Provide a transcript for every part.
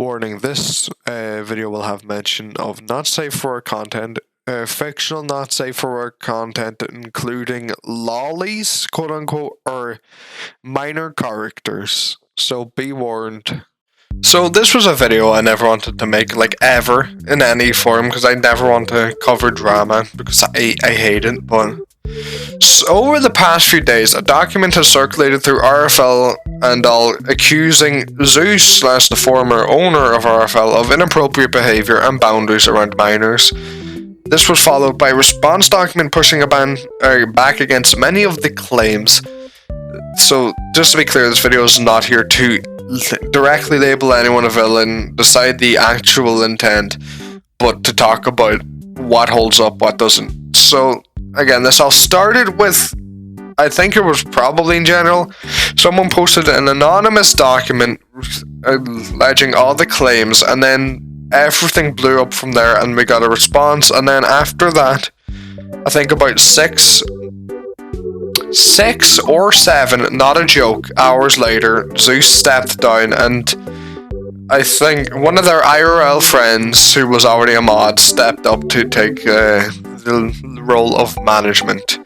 Warning, this video will have mention of not safe for work content, fictional not safe for work content, including lollies, quote unquote, or minor characters. So be warned. So this was a video I never wanted to make, like, ever, in any form, because I never want to cover drama, because I hate it, but... So over the past few days, a document has circulated through RFL and all, accusing Zeus / the former owner of RFL of inappropriate behaviour and boundaries around minors. This was followed by a response document pushing a ban back against many of the claims. So, just to be clear, this video is not here to directly label anyone a villain, decide the actual intent, but to talk about what holds up, what doesn't. So, again, this all started with, I think it was probably in general, someone posted an anonymous document alleging all the claims, and then everything blew up from there, and we got a response, and then after that, I think about 6 or 7, not a joke, hours later, Zeus stepped down, and I think one of their IRL friends, who was already a mod, stepped up to take the role of management.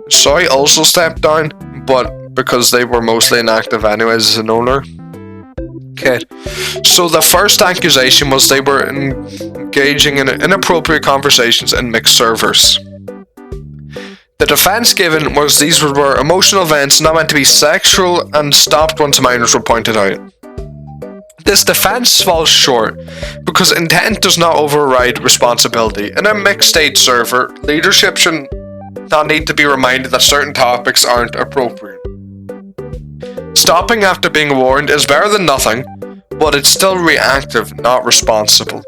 Soy also stepped down, but because they were mostly inactive anyways as an owner. Okay, so the first accusation was they were engaging in inappropriate conversations in mixed servers. The defense given was these were emotional events not meant to be sexual and stopped once minors were pointed out. This defense falls short because intent does not override responsibility. In a mixed state server, leadership should not need to be reminded that certain topics aren't appropriate. Stopping after being warned is better than nothing, but it's still reactive, not responsible.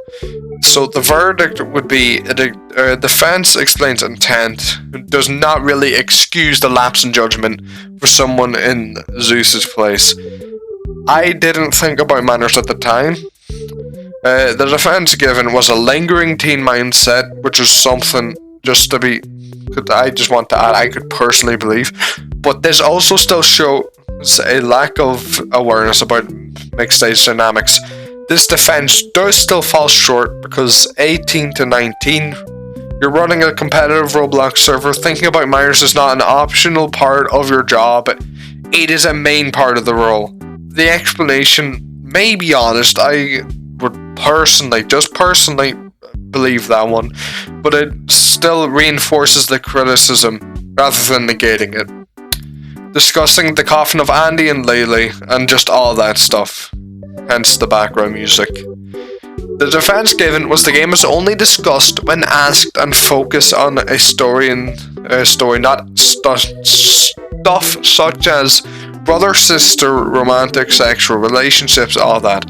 So the verdict would be, defense explains intent, does not really excuse the lapse in judgment for someone in Zeus's place. I didn't think about manners at the time. The defense given was a lingering teen mindset, which is something I just want to add, I could personally believe. But this also still shows a lack of awareness about mixed stage dynamics. This defense does still fall short because 18 to 19, you're running a competitive Roblox server. Thinking about minors is not an optional part of your job. It is a main part of the role. The explanation may be honest. I would personally believe that one, but it still reinforces the criticism rather than negating it. Discussing the coffin of Andy and Leyley and just all that stuff. Hence the background music. The defense given was the game is only discussed when asked and focus on a story, not stuff such as brother-sister, romantic, sexual relationships, all that.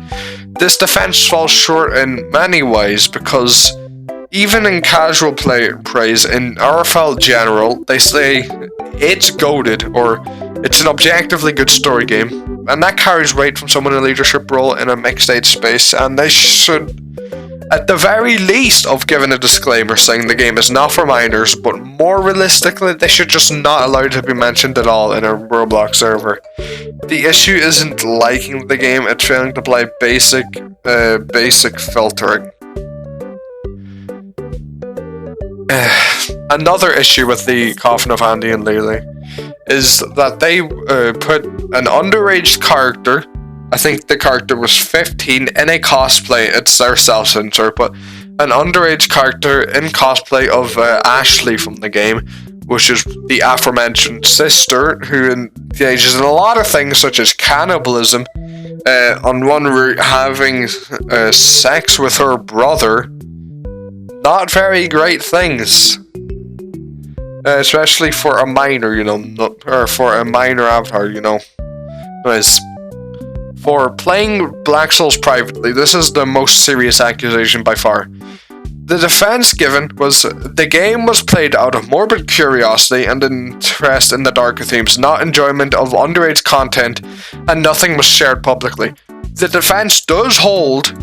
This defense falls short in many ways because even in casual praise in RFL general, they say it's goated or it's an objectively good story game, and that carries weight from someone in a leadership role in a mixed stage space, and they should, at the very least, have given a disclaimer saying the game is not for minors, but more realistically, they should just not allow it to be mentioned at all in a Roblox server. The issue isn't liking the game, it's failing to apply basic filtering. Another issue with the Coffin of Andy and Leyley is that they put an underage character, I think the character was 15, in a cosplay. It's their self-censor, but an underage character in cosplay of Ashley from the game, which is the aforementioned sister, who engages in a lot of things such as cannibalism, on one route having sex with her brother. Not very great things. Especially for a minor, or for a minor avatar, Anyways, for playing Black Souls privately, this is the most serious accusation by far. The defense given was the game was played out of morbid curiosity and interest in the darker themes, not enjoyment of underage content, and nothing was shared publicly. The defense does hold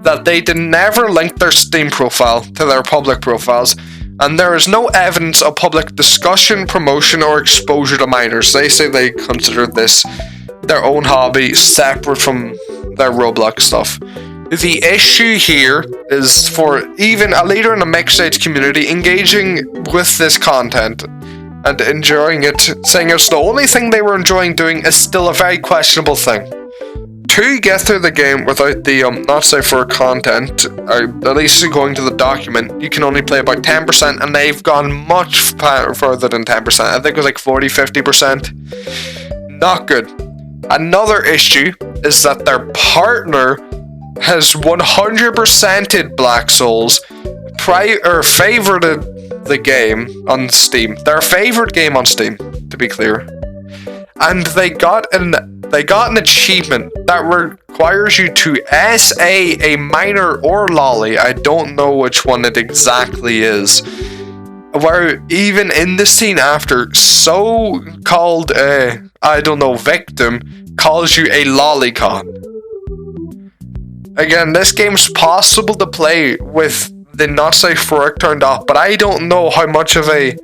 that they did never link their Steam profile to their public profiles, and there is no evidence of public discussion, promotion, or exposure to minors. They say they consider this their own hobby, separate from their Roblox stuff. The issue here is for even a leader in the mixed stage community engaging with this content and enjoying it, saying it's the only thing they were enjoying doing is still a very questionable thing. To get through the game without the not safe for content, or at least going to the document, you can only play about 10%, and they've gone much further than 10%. I think it was like 40-50%. Not good. Another issue is that their partner has 100%ed Black Souls, favorited the game on Steam. Their favorite game on Steam, to be clear. And they got an achievement that requires you to SA a miner or lolly. I don't know which one it exactly is. Where even in the scene after, so-called, victim calls you a lolicon. Again, this game's possible to play with the not safe for work turned off, but I don't know how much of a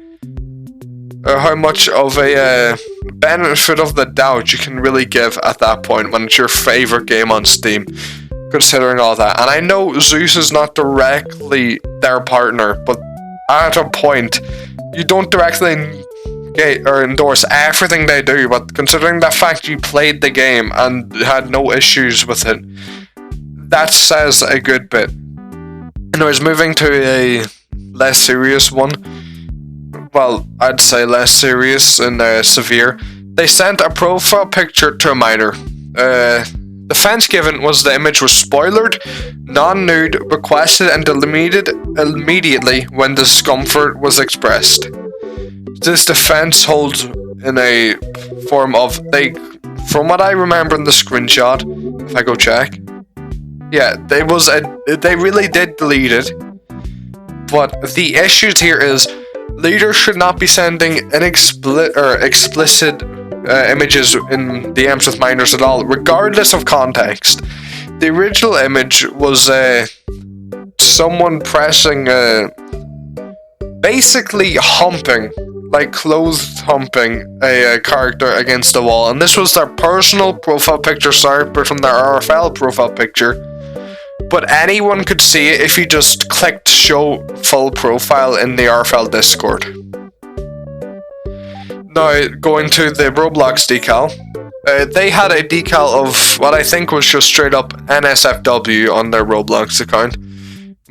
benefit of the doubt you can really give at that point when it's your favorite game on Steam, considering all that. And I know Zeus is not directly their partner, but at a point, you don't directly endorse everything they do, but considering the fact you played the game and had no issues with it, that says a good bit. Anyways, moving to a less serious one. Well, I'd say less serious and severe. They sent a profile picture to a miner. The defense given was the image was spoilered, non-nude, requested and deleted immediately when discomfort was expressed. This defense holds in a form of from what I remember in the screenshot, if I go check. Yeah, they really did delete it. But the issues here is leaders should not be sending explicit images in DMs with minors at all, regardless of context. The original image was someone pressing, basically humping, like clothed humping a character against the wall, and this was their personal profile picture, separate from their RFL profile picture. But anyone could see it if you just clicked show full profile in the RFL Discord. Now, going to the Roblox decal. They had a decal of what I think was just straight up NSFW on their Roblox account.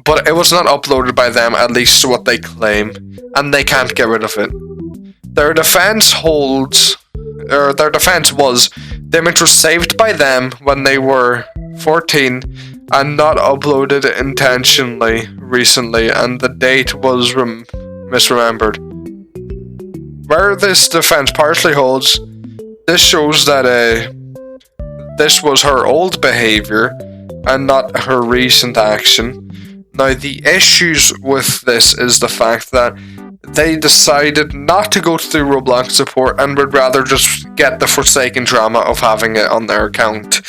But it was not uploaded by them, at least what they claim. And they can't get rid of it. Their defense was the image was saved by them when they were 14 and not uploaded intentionally recently, and the date was misremembered. Where this defense partially holds, this shows that this was her old behavior and not her recent action. Now, the issues with this is the fact that they decided not to go through Roblox support and would rather just get the forsaken drama of having it on their account.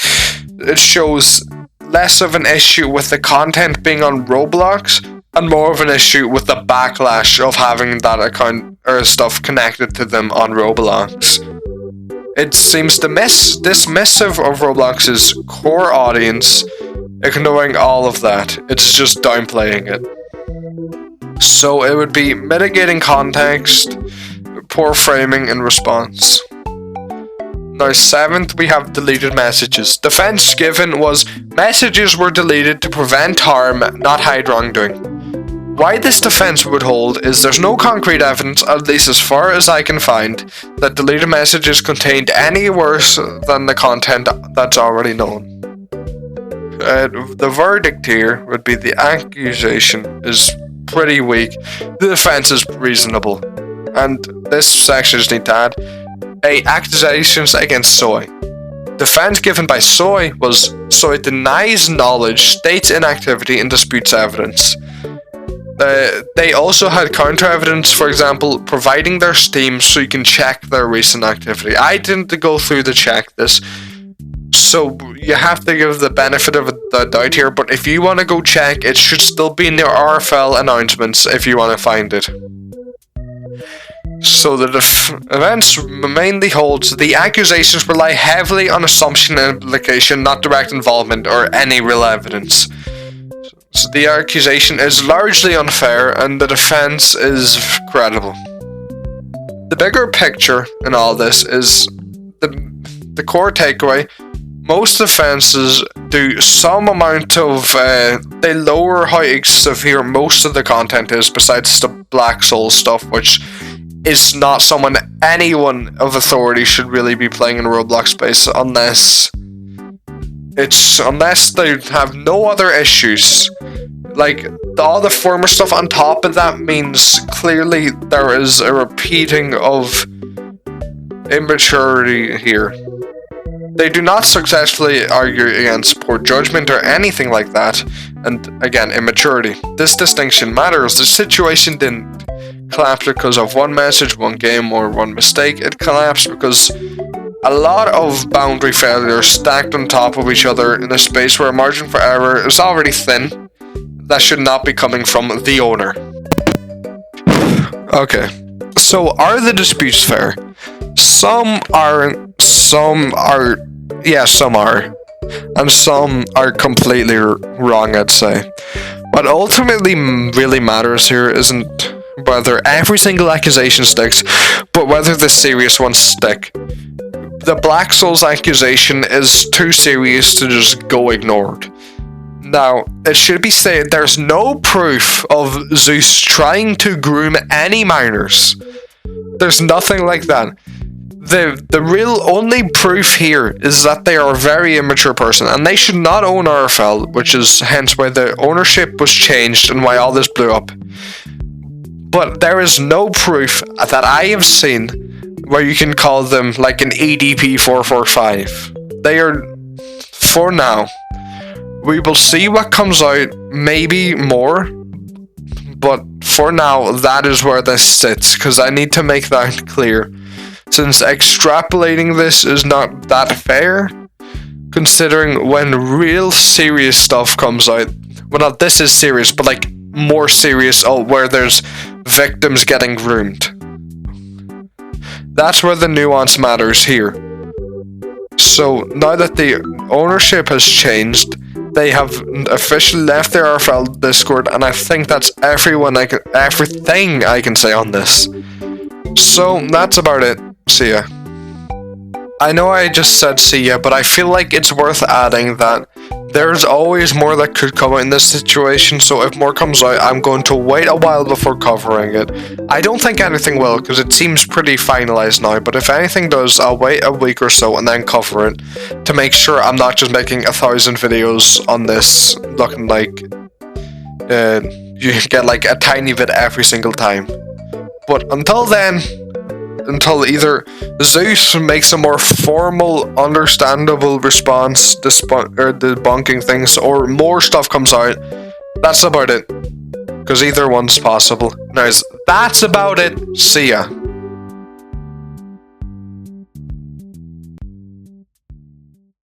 It shows less of an issue with the content being on Roblox and more of an issue with the backlash of having that account or stuff connected to them on Roblox. It seems dismissive of Roblox's core audience, ignoring all of that. It's just downplaying it. So it would be mitigating context, poor framing and response. Now, 7th, we have deleted messages. Defense given was messages were deleted to prevent harm, not hide wrongdoing. Why this defense would hold is there's no concrete evidence, at least as far as I can find, that deleted messages contained any worse than the content that's already known. The verdict here would be the accusation is pretty weak, the defense is reasonable, and this section just need to add accusations against Soy. Defense given by Soy was Soy denies knowledge, states inactivity, and disputes evidence. They also had counter evidence, for example, providing their Steam so you can check their recent activity. I didn't go through to check this, so you have to give the benefit of the doubt here, but if you want to go check, it should still be in your RFL announcements if you want to find it. So the events mainly holds the accusations rely heavily on assumption and implication, not direct involvement or any real evidence. So the accusation is largely unfair and the defense is credible. The bigger picture in all this is the core takeaway. Most offenses do some amount of, they lower how severe most of the content is, besides the Black Soul stuff, which is not someone anyone of authority should really be playing in Roblox space unless they have no other issues. Like, all the former stuff on top of that means clearly there is a repeating of immaturity here. They do not successfully argue against poor judgment or anything like that, and again, immaturity. This distinction matters. The situation didn't collapse because of one message, one game, or one mistake. It collapsed because a lot of boundary failures stacked on top of each other in a space where a margin for error is already thin. That should not be coming from the owner. Okay, so are the disputes fair? Some are, and some are completely wrong, I'd say. What ultimately really matters here isn't whether every single accusation sticks, but whether the serious ones stick. The Black Souls accusation is too serious to just go ignored. Now, it should be stated there's no proof of Zeus trying to groom any minors. There's nothing like that. The real only proof here is that they are a very immature person, and they should not own RFL, which is hence why the ownership was changed and why all this blew up. But there is no proof that I have seen where you can call them like an EDP 445. They are, for now. We will see what comes out, maybe more, but for now, that is where this sits, because I need to make that clear. Since extrapolating this is not that fair, considering when real serious stuff comes out, well, not this is serious, but like more serious, where there's victims getting groomed. That's where the nuance matters here. So now that the ownership has changed, they have officially left their RFL Discord, and I think that's everything I can say on this. So that's about it. See ya. I know I just said see ya, but I feel like it's worth adding that there's always more that could come out in this situation, so if more comes out, I'm going to wait a while before covering it. I don't think anything will, because it seems pretty finalized now, but if anything does, I'll wait a week or so and then cover it, to make sure I'm not just making 1,000 videos on this, looking like you get like a tiny bit every single time. But until then, until either Zeus makes a more formal, understandable response debunking things, or more stuff comes out, that's about it. Because either one's possible. Anyways, that's about it. See ya.